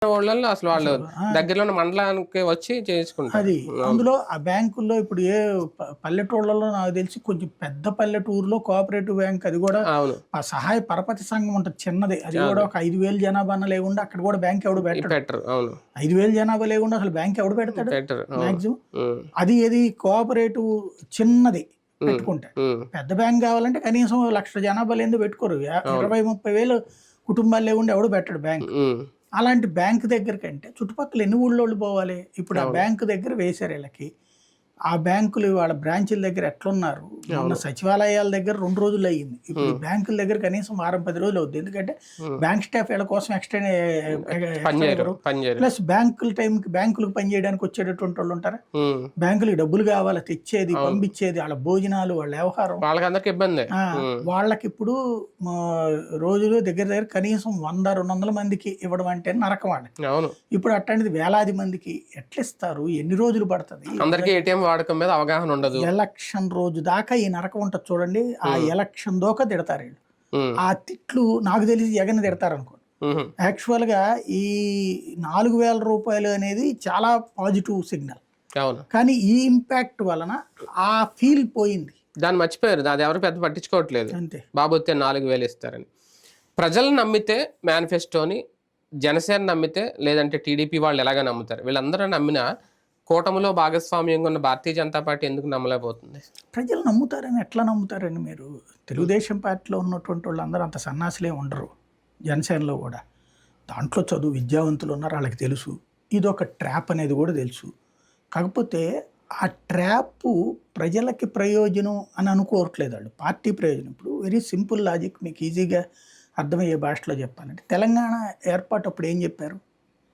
వాళ్ళల్లో అసలు వాళ్ళు అసలు దగ్గరలో ఉన్న మండలానికి వచ్చి చేసుకుంటారు. అది. అవును. అందులో ఆ బ్యాంకుల్లో ఇప్పుడు పల్లెటూళ్ళలో నాకు తెలిసి కొంచెం పెద్ద పల్లెటూరులో కోఆపరేటివ్ బ్యాంక్ అది కూడా అవును. ఆ సహాయ పరపతి సంఘం ఉంటుంది చిన్నది. అది కూడా అదే. ఒక 5,000 జనాభాన లేకుండా అక్కడ కూడా బ్యాంక్ ఎవడు పెట్టడు. పెట్టరు. అవును. 5,000 జనాభా లేకుండా అసలు బ్యాంక్ ఎవడు పెడతాడు పెట్టరు. అవును. మాక్సిమం. హ్మ్. అది ఏది కోఆపరేటివ్ చిన్నది హ్మ్. పెట్టుకుంటాడు. హ్మ్. పెద్ద బ్యాంక్ కావాలంటే కనీసం 1,00,000 జనాభా లేనిదే పెట్టుకోరు. అవును. 20,000-30,000 కుటుంబాలు లేకుండా ఎవడు పెట్టడు బ్యాంక్. హ్మ్. అలాంటి బ్యాంక్ దగ్గరికంటే చుట్టుపక్కల ఎన్ని ఊళ్ళోళ్ళు పోవాలి? ఇప్పుడు ఆ అవును. బ్యాంక్ దగ్గర వేశారు వీళ్ళకి. ఆ బ్యాంకులు వాళ్ళ బ్రాంచీల దగ్గర ఎట్లున్నారు? మొన్న అవును. సచివాలయాల దగ్గర 2 రోజులు అయ్యింది. ఇప్పుడు ఈ హ్మ్. బ్యాంకుల దగ్గర కనీసం వారం 10 రోజులు అవుద్ది. ఎందుకంటే హ్మ్. బ్యాంక్ స్టాఫ్ వీళ్ళ కోసం పని ఎక్స్ట్రా చేయరు. ఇవ్వరు. పని చేయరు. ప్లస్ బ్యాంకుల టైంకి బ్యాంకులకు పనిచేయడానికి వచ్చేటటువంటి వాళ్ళు ఉంటారా? హ్మ్. బ్యాంకులకి డబ్బులు కావాలి తెచ్చేది, అవును. పంపించేది, వాళ్ళ భోజనాలు, వాళ్ళ వ్యవహారం. వాళ్ళకందరికి ఇబ్బందే. ఆ! హ్మ్. వాళ్ళకిప్పుడు రోజులో దగ్గర దగ్గర కనీసం 100, 200 మందికి ఇవ్వడం అంటే నరకం వాళ్ళకి. అవును. ఇప్పుడు అట్లాంటిది వేలాది మందికి ఎట్లిస్తారు? ఎన్ని రోజులు పడతది? అందరికీ ఏటీఎం వాడకం మీద అవగాహన ఉండదు. ఎలక్షన్ రోజు దాకా ఈ నరకం ఉంటది చూడండి. ఆ ఎలక్షన్ దాకా తిడతారు వీళ్ళు. హ్మ్. ఆ తిట్లు నాకు తెలిసి జగన్ తిడతారనుకోండి. హుహు. యాక్చువల్‌గా ఈ రూ. 4,000 అనేది చాలా పాజిటివ్ సిగ్నల్. అవును. కానీ ఈ ఇంపాక్ట్ వలన ఆ ఫీల్ పోయింది. దాన్ని మర్చిపోయారు. అది ఎవరు పెద్ద పట్టించుకోవట్లేదు. అంతే. బాబు వస్తే 4,000 ఇస్తారని. ప్రజలు నమ్మితే మేనిఫెస్టోని, జనసేన నమ్మితే లేదంటే టీడీపీ వాళ్ళు ఎలాగ నమ్ముతారు. వీళ్ళందరూ నమ్మినా కూటమిలో భాగస్వామ్యంగా ఉన్న భారతీయ జనతా పార్టీ ఎందుకు నమ్మలేకపోతుంది? ప్రజలు నమ్ముతారని ఎట్లా నమ్ముతారండి మీరు? తెలుగుదేశం పార్టీలో ఉన్నటువంటి వాళ్ళందరూ అంత సన్నాసులే ఉండరు. జనసేనలో కూడా. దాంట్లో చదువు విద్యావంతులు ఉన్నారు. వాళ్ళకి తెలుసు. ఇదొక ట్రాప్ అనేది కూడా తెలుసు. కాకపోతే ఆ ట్రాపు ప్రజలకి ప్రయోజనం అని అనుకోవట్లేదు వాళ్ళు. పార్టీ ప్రయోజనం. ఇప్పుడు వెరీ సింపుల్ లాజిక్ మీకు ఈజీగా అర్థమయ్యే భాషలో చెప్పాలంటే తెలంగాణ ఏర్పాటు అప్పుడు ఏం చెప్పారు?